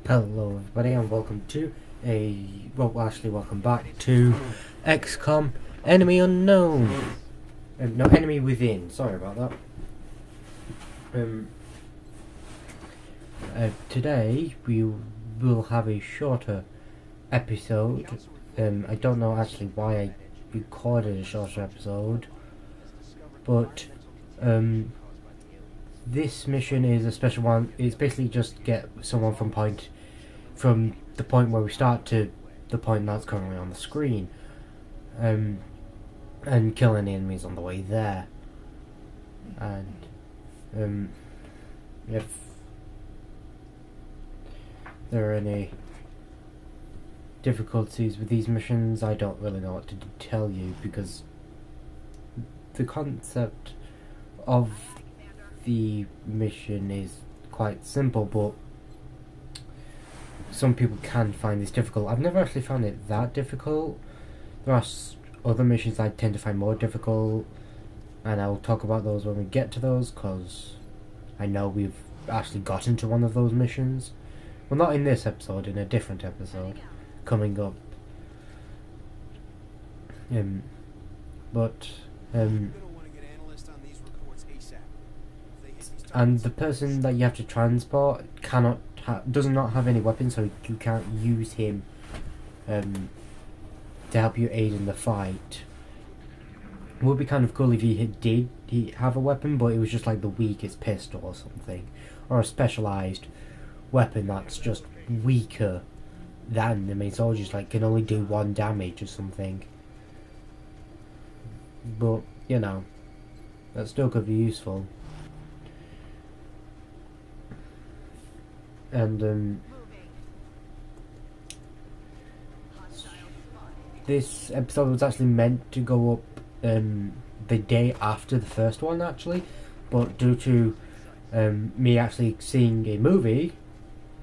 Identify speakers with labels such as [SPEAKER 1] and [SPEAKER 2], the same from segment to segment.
[SPEAKER 1] Hello everybody and welcome to welcome back to XCOM Enemy Unknown. No, Enemy Within, sorry about that. Today we will have a shorter episode. I don't know actually why I recorded a shorter episode, but this mission is a special one. It's basically just get someone from the point where we start to the point that's currently on the screen, and kill any enemies on the way there. And if there are any difficulties with these missions, I don't really know what to tell you, because the concept of the mission is quite simple, but some people can find this difficult. I've never actually found it that difficult. There are other missions I tend to find more difficult, and I'll talk about those when we get to those, because I know we've actually got into one of those missions. Well, not in this episode, in a different episode coming up. And the person that you have to transport does not have any weapons, so you can't use him to help you aid in the fight. It would be kind of cool if he have a weapon, but it was just like the weakest pistol or something, or a specialized weapon that's just weaker than the main soldiers, like can only do 1 damage or something. But you know, that still could be useful. And this episode was actually meant to go up the day after the first one, actually, but due to me actually seeing a movie,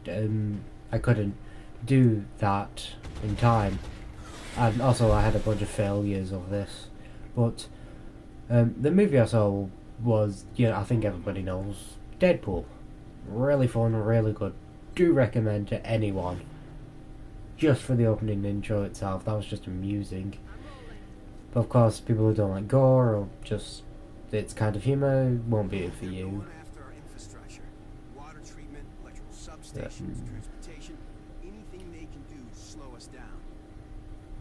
[SPEAKER 1] I couldn't do that in time, and also I had a bunch of failures of this. But the movie I saw was, I think everybody knows, Deadpool. Really fun, really good. Do recommend to anyone. Just for the opening intro itself, that was just amusing. But of course, people who don't like gore or just its kind of humour won't be it for you.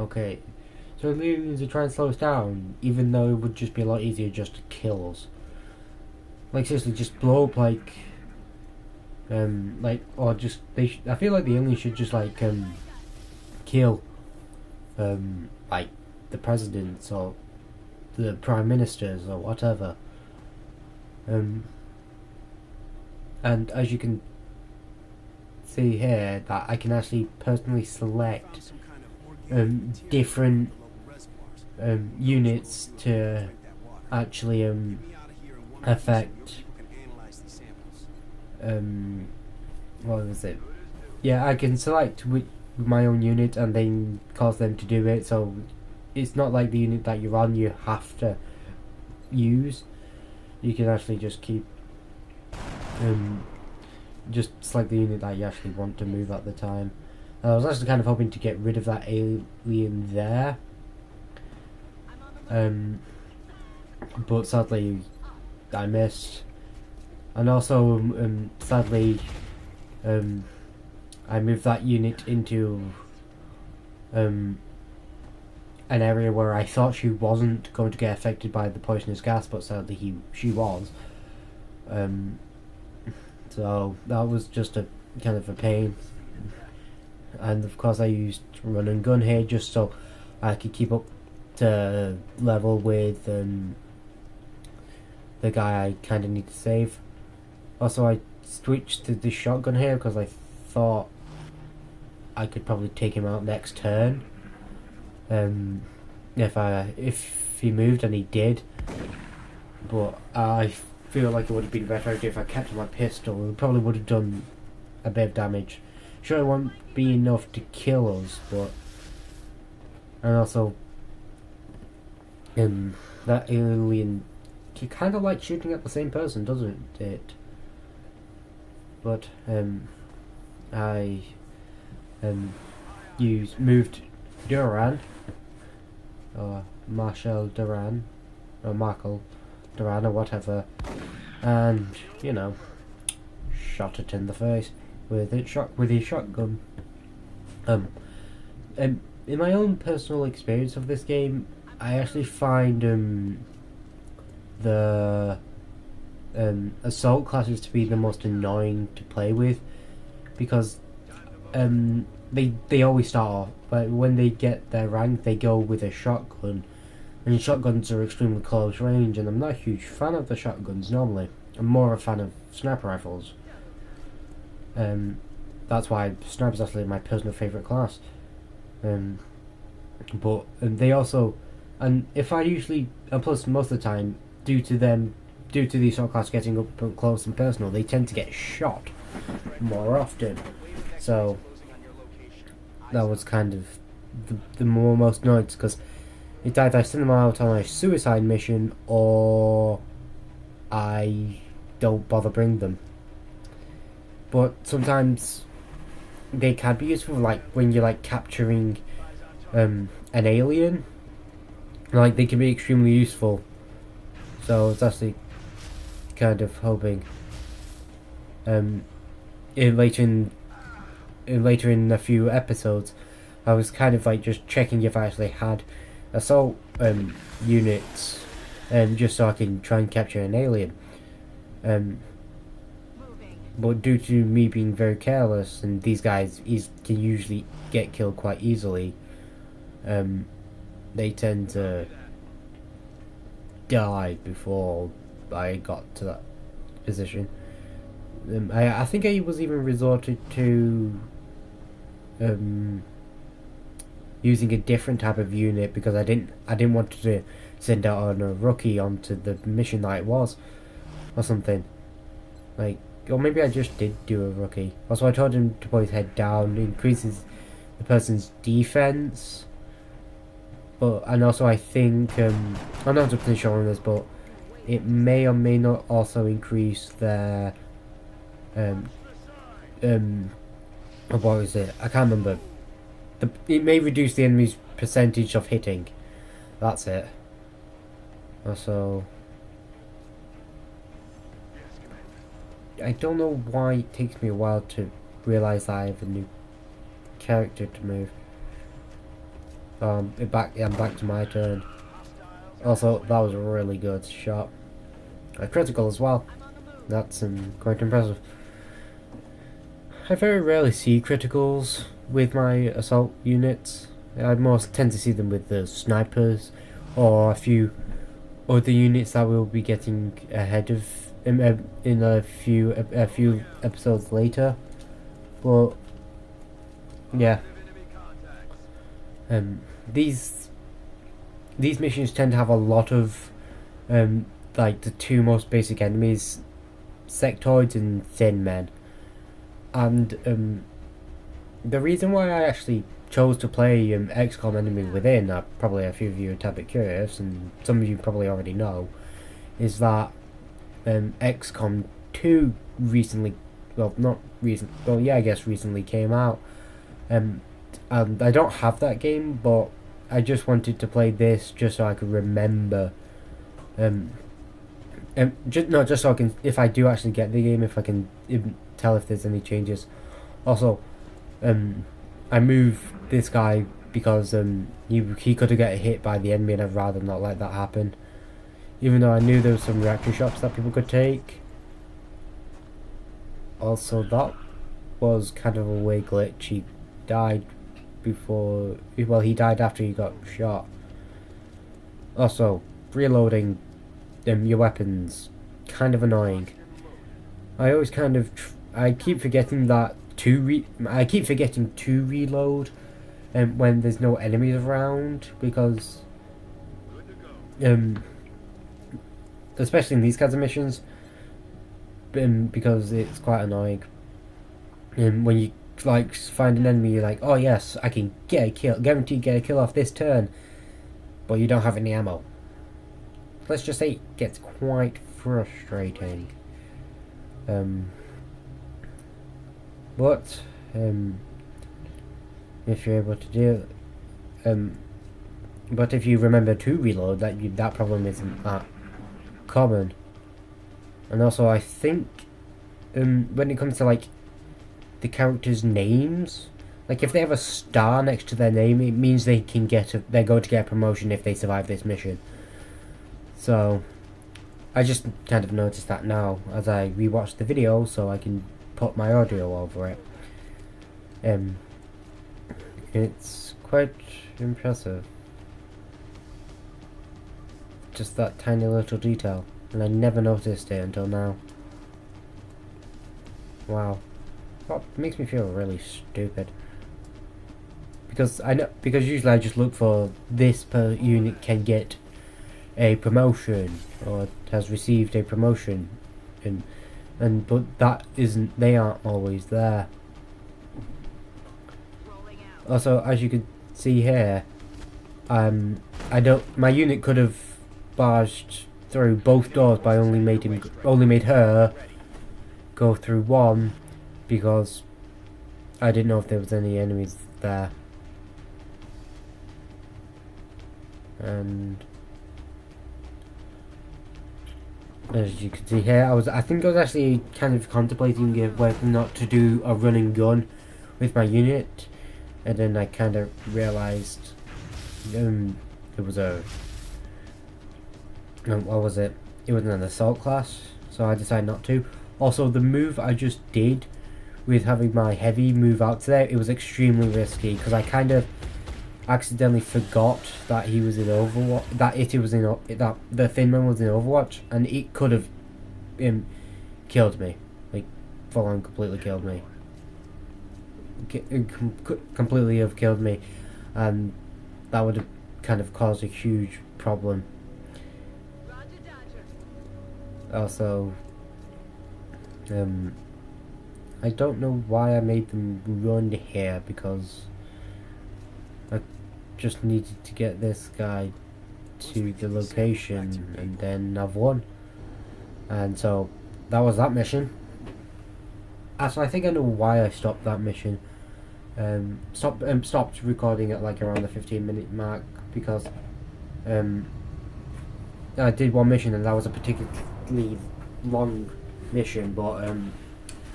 [SPEAKER 1] Okay, so the aliens are trying to slow us down, even though it would just be a lot easier just to kill us. Like seriously, just blow up or just I feel like the aliens should just kill like the presidents or the prime ministers or whatever. And as you can see here, that I can actually personally select different units to actually affect. What was it? Yeah, I can select my own unit and then cause them to do it, so it's not like the unit that you're on you have to use. You can actually just keep just select the unit that you actually want to move at the time. I was actually kind of hoping to get rid of that alien there, but sadly I missed. And also, sadly, I moved that unit into an area where I thought she wasn't going to get affected by the poisonous gas, but sadly she was. So that was just a kind of a pain. And of course I used run and gun here just so I could keep up to level with the guy I kind of need to save. Also, I switched to the shotgun here because I thought I could probably take him out next turn. If he moved, and he did. But I feel like it would have been better if I kept my pistol. It probably would have done a bit of damage. Sure, it won't be enough to kill us, but and also that alien, you kind of like shooting at the same person, doesn't it? But I moved Duran, or Marshall Duran, or Markel Duran, or whatever, and shot it in the face with his shotgun. In my own personal experience of this game, I actually find the assault classes to be the most annoying to play with, because they always start off, but when they get their rank, they go with a shotgun, and shotguns are extremely close range, and I'm not a huge fan of the shotguns normally. I'm more a fan of sniper rifles. That's why sniper's actually my personal favourite class. But they also, and if I usually, and plus most of the time, due to the assault class getting up close and personal, they tend to get shot more often. So that was kind of the most annoyance, because it's either I send them out on a suicide mission or I don't bother bring them. But sometimes they can be useful, like when you're like capturing an alien. Like they can be extremely useful. So it's actually kind of hoping later in a few episodes, I was kind of like just checking if I actually had assault units, just so I can try and capture an alien. But due to me being very careless, and these guys can usually get killed quite easily, they tend to die before I got to that position. I think I was even resorted to using a different type of unit, because I didn't want to send out on a rookie onto the mission that it was, or something. Like, or maybe I just did do a rookie. Also, I told him to put his head down, increases the person's defense. And also I think, I'm not completely sure on this, but it may or may not also increase their, what was it? I can't remember. It may reduce the enemy's percentage of hitting. That's it. Also, I don't know why it takes me a while to realise I have a new character to move. I'm back to my turn. Also, that was a really good shot. A critical as well. That's quite impressive. I very rarely see criticals with my assault units. I most tend to see them with the snipers, or a few other units that we'll be getting ahead of in a few episodes later. But yeah, these missions tend to have a lot of like the two most basic enemies, sectoids and thin men. And the reason why I actually chose to play XCOM Enemy Within, probably a few of you are a tad bit curious, and some of you probably already know, is that XCOM 2 recently, I guess recently came out. And I don't have that game, but I just wanted to play this just so I could remember. Just so I can, if I do actually get the game, if I can tell if there's any changes. Also, I move this guy because he could have got hit by the enemy, and I'd rather not let that happen. Even though I knew there were some reaction shots that people could take. Also, that was kind of a way glitch. He died before. Well, he died after he got shot. Also, reloading your weapons, kind of annoying. I always I keep forgetting that I keep forgetting to reload when there's no enemies around, because especially in these kinds of missions, because it's quite annoying. When you like find an enemy, you're like, oh yes, I can get a kill, guaranteed get a kill off this turn, but you don't have any ammo. Let's just say it gets quite frustrating. But if you're able to do it. But if you remember to reload, that problem isn't that common. And also, I think when it comes to like the characters' names, like if they have a star next to their name, it means they're going to get a promotion if they survive this mission. So I just kind of noticed that now as I rewatched the video, so I can put my audio over it. It's quite impressive. Just that tiny little detail, and I never noticed it until now. Wow, that makes me feel really stupid. Because usually I just look for this per unit can get a promotion or has received a promotion, but that isn't. They aren't always there. Also, as you can see here, my unit could have barged through both doors, but I only made her go through one because I didn't know if there was any enemies there. And as you can see here, I think I was actually kind of contemplating whether or not to do a run and gun with my unit, and then I kind of realized it was a what was it? It was an assault class, so I decided not to. Also, the move I just did with having my heavy move out to there, it was extremely risky because I kind of accidentally forgot that he was in Overwatch, that the Thin Man was in Overwatch, and it could have killed me, like full on completely killed me, completely have killed me, and that would have kind of caused a huge problem. Also, I don't know why I made them run here, because I just needed to get this guy to the location and then I've won. And so that was that mission. Actually, I think I know why I stopped that mission. Stopped recording at like around the 15-minute mark, because I did one mission and that was a particularly long mission, but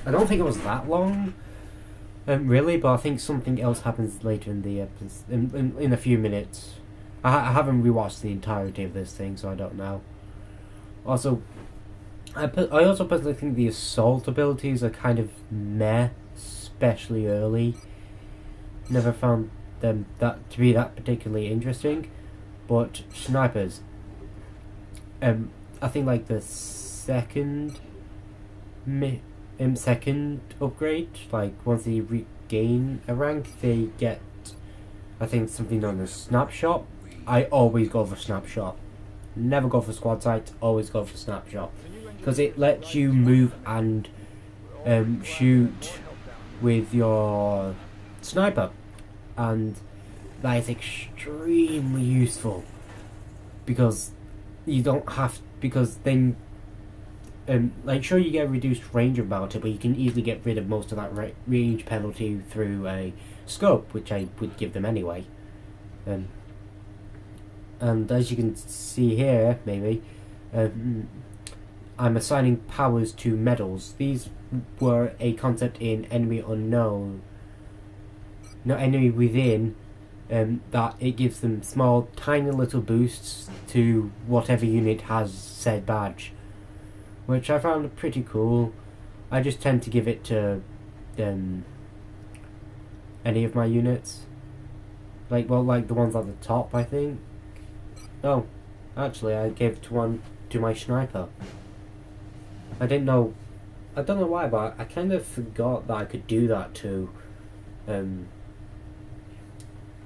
[SPEAKER 1] I don't think it was that long, really. But I think something else happens later in the episode, in a few minutes. I haven't rewatched the entirety of this thing, so I don't know. Also, I also personally think the assault abilities are kind of meh, especially early. Never found them to be that particularly interesting. But snipers, I think like the second upgrade, like once they regain a rank, they get, I think, something known as snapshot. I always go for snapshot. Never go for squad sight, always go for snapshot. Because it lets you move and shoot with your sniper. And that is extremely useful. Because you don't have, because then, like, sure, you get reduced range about it, but you can easily get rid of most of that range penalty through a scope, which I would give them anyway. And as you can see here, maybe, I'm assigning powers to medals. These were a concept in Enemy Unknown, not Enemy Within, that it gives them small, tiny little boosts to whatever unit has said badge, which I found pretty cool. I just tend to give it to any of my units, like the ones at the top, I think. No, actually, I gave one to my sniper. I don't know why, but I kind of forgot that I could do that to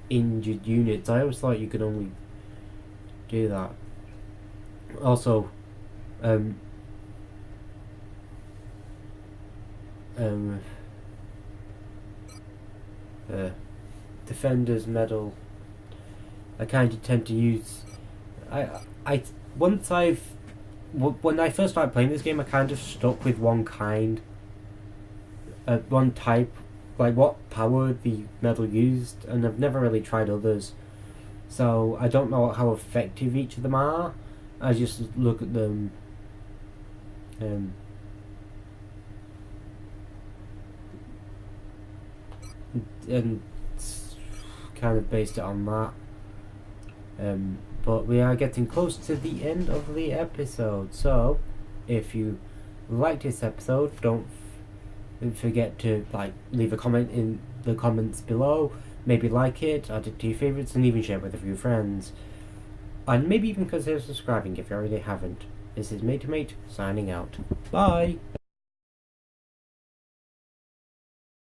[SPEAKER 1] injured units. I always thought you could only do that. Also, Defender's Medal, I kind of tend to use. When I first started playing this game, I kind of stuck with one type like what power the medal used, and I've never really tried others, so I don't know how effective each of them are. I just look at them and kind of based it on that. But we are getting close to the end of the episode, so if you liked this episode, don't forget to leave a comment in the comments below. Maybe like it, add it to your favourites, and even share it with a few friends. And maybe even consider subscribing if you already haven't. This is Mate to Mate, signing out. Bye!